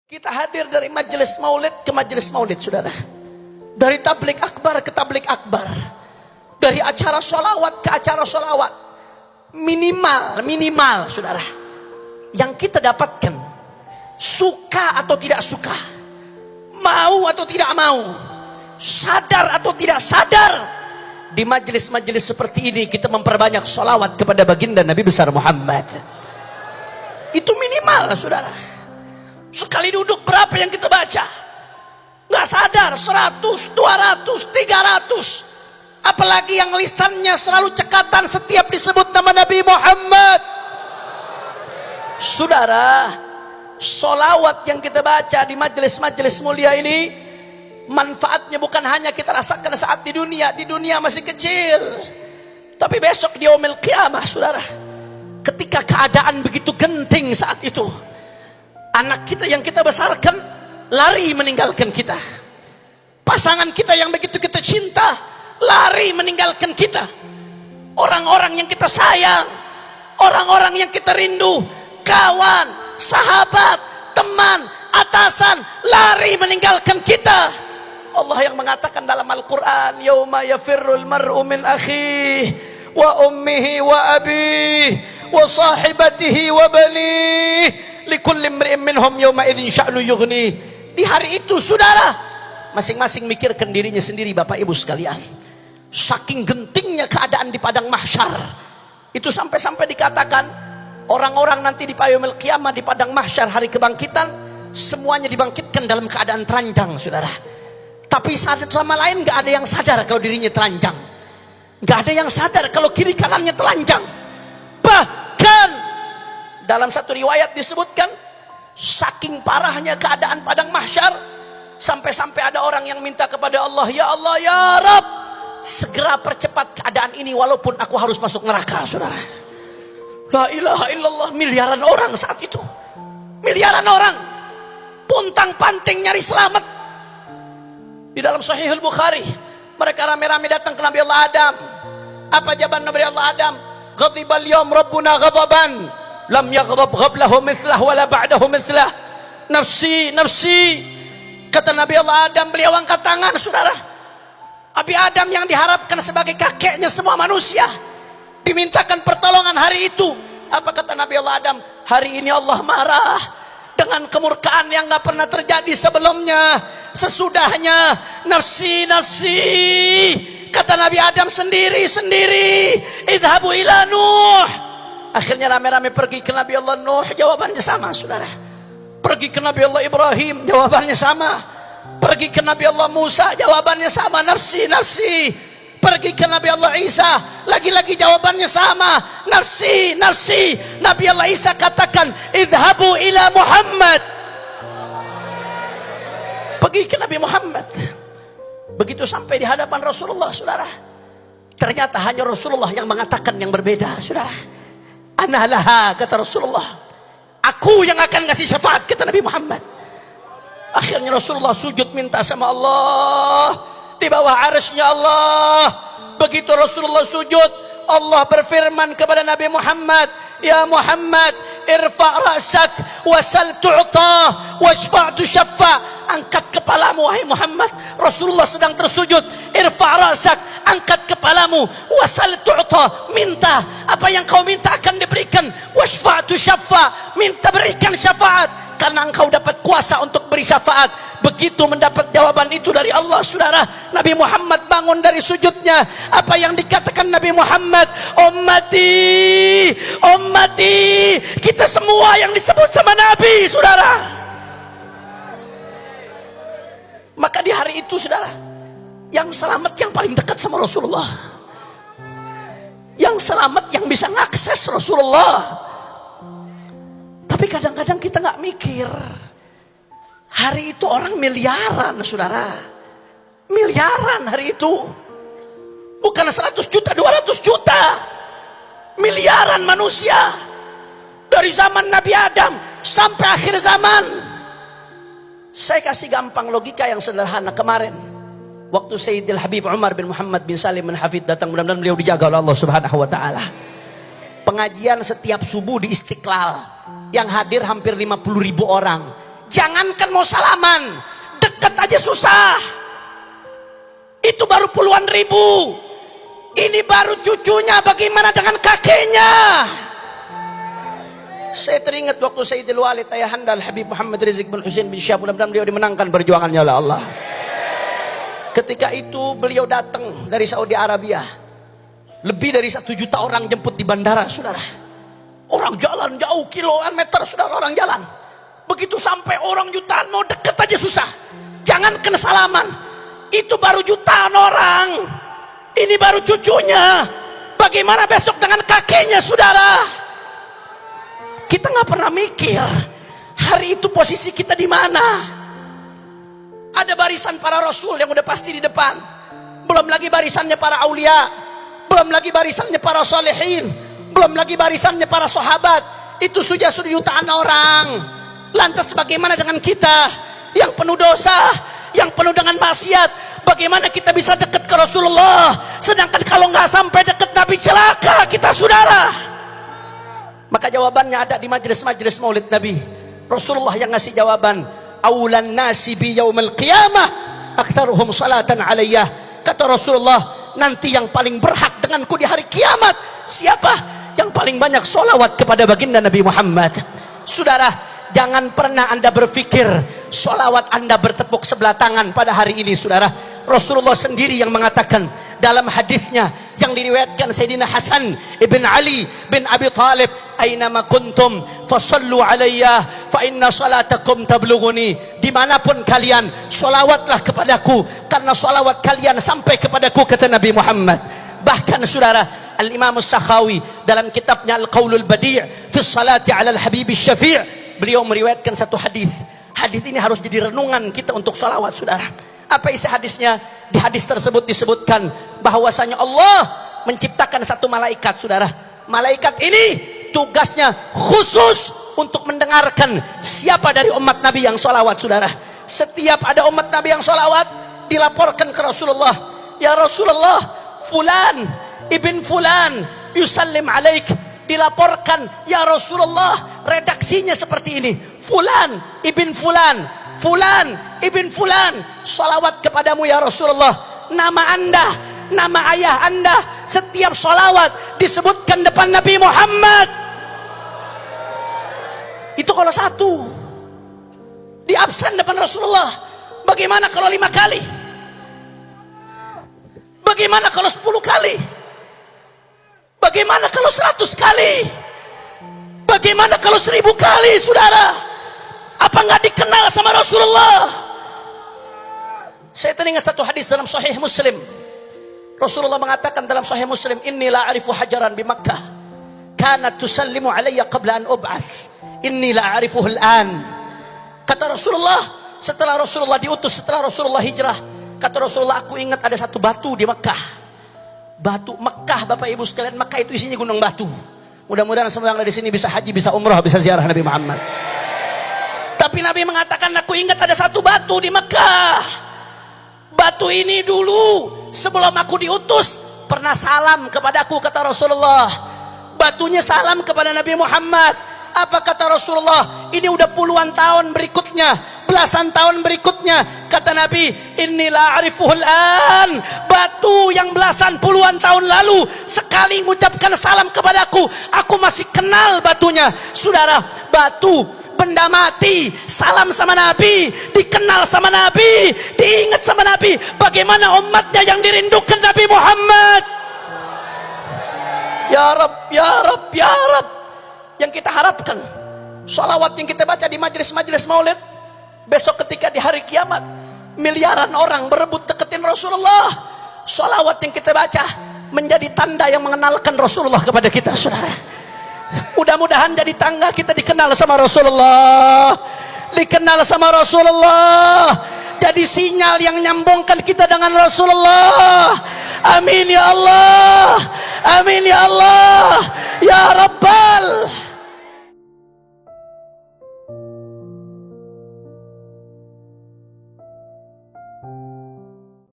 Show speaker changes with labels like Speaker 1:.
Speaker 1: Kita hadir dari majelis maulid ke majelis maulid, saudara. Dari tablik akbar ke tablik akbar. Dari acara sholawat ke acara sholawat. Minimal, saudara. Yang kita dapatkan, suka atau tidak suka, mau atau tidak mau, sadar atau tidak sadar, di majelis-majelis seperti ini kita memperbanyak sholawat kepada baginda Nabi besar Muhammad. Itu minimal, saudara. Sekali duduk berapa yang kita baca? Nggak sadar, 100, 200, 300. Apalagi yang lisannya selalu cekatan setiap disebut nama Nabi Muhammad. Saudara, sholawat yang kita baca di majelis-majelis mulia ini, manfaatnya bukan hanya kita rasakan saat di dunia masih kecil. Tapi besok di yaumil qiyamah, saudara, ketika keadaan begitu genting saat itu, anak kita yang kita besarkan lari meninggalkan kita. Pasangan kita yang begitu kita cinta lari meninggalkan kita. Orang-orang yang kita sayang, orang-orang yang kita rindu, kawan, sahabat, teman, atasan, lari meninggalkan kita. Allah yang mengatakan dalam Al-Quran, yauma yafirrul mar'u min akhihi wa ummihi wa abihi wa sahibatihi wa banihi likulli imri'in minhum yawma idzin sya'nu yughni. Di hari itu, saudara, masing-masing mikirkan dirinya sendiri, Bapak Ibu sekalian. Saking gentingnya keadaan di padang mahsyar, itu sampai-sampai dikatakan orang-orang nanti di yaumil qiyamah, di padang mahsyar hari kebangkitan, semuanya dibangkitkan dalam keadaan telanjang, saudara. Tapi satu sama lain gak ada yang sadar kalau dirinya telanjang. Gak ada yang sadar kalau kiri kanannya telanjang. Bahkan dalam satu riwayat disebutkan, saking parahnya keadaan padang mahsyar, sampai-sampai ada orang yang minta kepada Allah, ya Allah, ya Rabb, segera percepat keadaan ini walaupun aku harus masuk neraka, saudara. La ilaha illallah. Miliaran orang saat itu, miliaran orang puntang-panting nyari selamat. Di dalam Sahih Al-Bukhari, mereka rame-rame datang ke Nabi Allah Adam. Apa jawaban Nabi Allah Adam? Ghadibal yawm rabbuna ghadaban lam yaghdab qablahu mithlah wala ba'dahu mithlah. Nafsi, nafsi. Kata Nabi Allah Adam, beliau angkat tangan, saudara. Nabi Adam yang diharapkan sebagai kakeknya semua manusia, dimintakan pertolongan hari itu. Apa kata Nabi Allah Adam? Hari ini Allah marah dengan kemurkaan yang gak pernah terjadi sebelumnya, sesudahnya. Nafsi, nafsi. Kata Nabi Adam sendiri-sendiri, idhabu ila Nuh. Akhirnya rame-rame pergi ke Nabi Allah Nuh, jawabannya sama, saudara. Pergi ke Nabi Allah Ibrahim, jawabannya sama. Pergi ke Nabi Allah Musa, jawabannya sama, nafsi, nafsi. Pergi ke Nabi Allah Isa, lagi-lagi jawabannya sama, nafsi, nafsi. Nabi Allah Isa katakan, idhabu ila Muhammad. Pergi ke Nabi Muhammad. Begitu sampai di hadapan Rasulullah, saudara, ternyata hanya Rasulullah yang mengatakan yang berbeda, saudara. Ana laha, kata Rasulullah, aku yang akan ngasih syafaat, kata Nabi Muhammad. Akhirnya Rasulullah sujud minta sama Allah di bawah arsy-Nya Allah. Begitu Rasulullah sujud, Allah berfirman kepada Nabi Muhammad, ya Muhammad, irfa' ra'sak wasal tu'ta washfa' tushaffa. Angkat kepalamu, wahai Muhammad. Rasulullah sedang tersujud. Irfa' ra'sak, angkat kepalamu. Wasal tu'ta, minta. Apa yang kau minta akan diberikan. Washfa' tushaffa, minta berikan syafaat, karena engkau dapat kuasa untuk beri syafaat. Begitu mendapat jawaban itu dari Allah, saudara, Nabi Muhammad bangun dari sujudnya. Apa yang dikatakan Nabi Muhammad? Ummati, ummati. Kita semua yang disebut sama Nabi, saudara. Maka di hari itu, saudara, yang selamat yang paling dekat sama Rasulullah. Yang selamat yang bisa ngakses Rasulullah. Tapi kadang-kadang kita gak mikir, hari itu orang miliaran, saudara. Miliaran hari itu. Bukan 100 juta, 200 juta. Miliaran manusia. Dari zaman Nabi Adam sampai akhir zaman. Saya kasih gampang logika yang sederhana. Kemarin waktu Sayyidil Habib Umar bin Muhammad bin Salim bin Hafid datang, mudah-mudahan beliau dijaga oleh Allah Subhanahu wa taala. Pengajian setiap subuh di Istiqlal, yang hadir hampir 50.000 orang. Jangankan mau salaman, deket aja susah. Itu baru puluhan ribu. Ini baru cucunya, bagaimana dengan kakeknya? Saya teringat waktu Sayyidil Walid Ayahanda Al-Habib Muhammad Rizik bin Husain bin Syihab, mudah-mudahan beliau dimenangkan perjuangannya oleh Allah. Ketika itu beliau datang dari Saudi Arabia. Lebih dari 1 juta orang jemput di bandara, saudara. Orang jalan jauh kiloan meter, saudara, orang jalan. Begitu sampai orang jutaan mau deket aja susah. Jangan kena salaman. Itu baru jutaan orang. Ini baru cucunya. Bagaimana besok dengan kakeknya, saudara? Kita nggak pernah mikir hari itu posisi kita di mana. Ada barisan para rasul yang udah pasti di depan. Belum lagi barisannya para aulia. Belum lagi barisannya para solehin. Belum lagi barisannya para sahabat. Itu sudah jutaan orang. Lantas bagaimana dengan kita yang penuh dosa, yang penuh dengan maksiat? Bagaimana kita bisa dekat ke Rasulullah? Sedangkan kalau nggak sampai dekat Nabi celaka kita, saudara. Maka jawabannya ada di majelis-majelis maulid Nabi. Rasulullah yang ngasih jawaban. Aulan nasi bi yaumil qiyamah aktsaruhum salatan alaiyah. Kata Rasulullah, nanti yang paling berhak denganku di hari kiamat siapa? Yang paling banyak solawat kepada baginda Nabi Muhammad. Saudara, jangan pernah Anda berpikir solawat Anda bertepuk sebelah tangan pada hari ini, saudara. Rasulullah sendiri yang mengatakan dalam hadisnya yang diriwayatkan Sayyidina Hasan ibn Ali bin Abi Talib, "Ainama kuntum fasallu alayya fa inna salatakum tablughuni." Dimanapun kalian, solawatlah kepadaku karena solawat kalian sampai kepadaku, kata Nabi Muhammad. Bahkan saudara, Al-Imam As-Sakhawi dalam kitabnya Al-Qaulul Badi' fi salati ala al-Habib Syafi', beliau meriwayatkan satu hadis. Hadis ini harus jadi renungan kita untuk salawat, saudara. Apa isi hadisnya? Di hadis tersebut disebutkan bahwasanya Allah menciptakan satu malaikat, saudara. Malaikat ini tugasnya khusus untuk mendengarkan siapa dari umat Nabi yang sholawat, saudara. Setiap ada umat Nabi yang sholawat, dilaporkan ke Rasulullah. Ya Rasulullah, fulan ibn fulan yusallim alaik. Dilaporkan, ya Rasulullah, redaksinya seperti ini. Fulan ibn fulan, fulan ibn fulan sholawat kepadamu ya Rasulullah. Nama anda, nama ayah anda, setiap sholawat disebutkan depan Nabi Muhammad. Itu kalau satu di absen depan Rasulullah. Bagaimana kalau 5 kali? Bagaimana kalau 10 kali? Bagaimana kalau 100 kali? Bagaimana kalau 1000 kali, saudara? Apa nggak dikenal sama Rasulullah? Saya teringat satu hadis dalam Sahih Muslim. Rasulullah mengatakan dalam Sahih Muslim, "Inni la a'rifu hajaran bi Makkah kanat tusallimu alayya qabla an ub'ats. Inni la a'rifuhu al-an." Kata Rasulullah, setelah Rasulullah diutus, setelah Rasulullah hijrah, kata Rasulullah, aku ingat ada satu batu di Makkah. Batu Makkah, Bapak Ibu sekalian, Makkah itu isinya gunung batu. Mudah-mudahan semua yang ada di sini bisa haji, bisa umrah, bisa ziarah Nabi Muhammad. Tapi Nabi mengatakan, aku ingat ada satu batu di Makkah. Batu ini dulu sebelum aku diutus pernah salam kepadaku, kata Rasulullah. Batunya salam kepada Nabi Muhammad. Apa kata Rasulullah? Ini udah puluhan tahun berikutnya, belasan tahun berikutnya, kata Nabi, "Inilah arifuhul an." Batu yang belasan puluhan tahun lalu sekali mengucapkan salam kepadaku, aku masih kenal batunya. Saudara, batu benda mati salam sama Nabi, dikenal sama Nabi, diingat sama Nabi. Bagaimana umatnya yang dirindukan Nabi Muhammad? Ya Rab, ya Rab, ya Rab. Yang kita harapkan, sholawat yang kita baca di majelis-majelis maulid, besok ketika di hari kiamat miliaran orang berebut deketin Rasulullah, sholawat yang kita baca menjadi tanda yang mengenalkan Rasulullah kepada kita, saudara. Mudah-mudahan jadi tangga kita dikenal sama Rasulullah, dikenal sama Rasulullah, jadi sinyal yang nyambungkan kita dengan Rasulullah. Amin ya Allah, amin ya Allah, ya Rabbal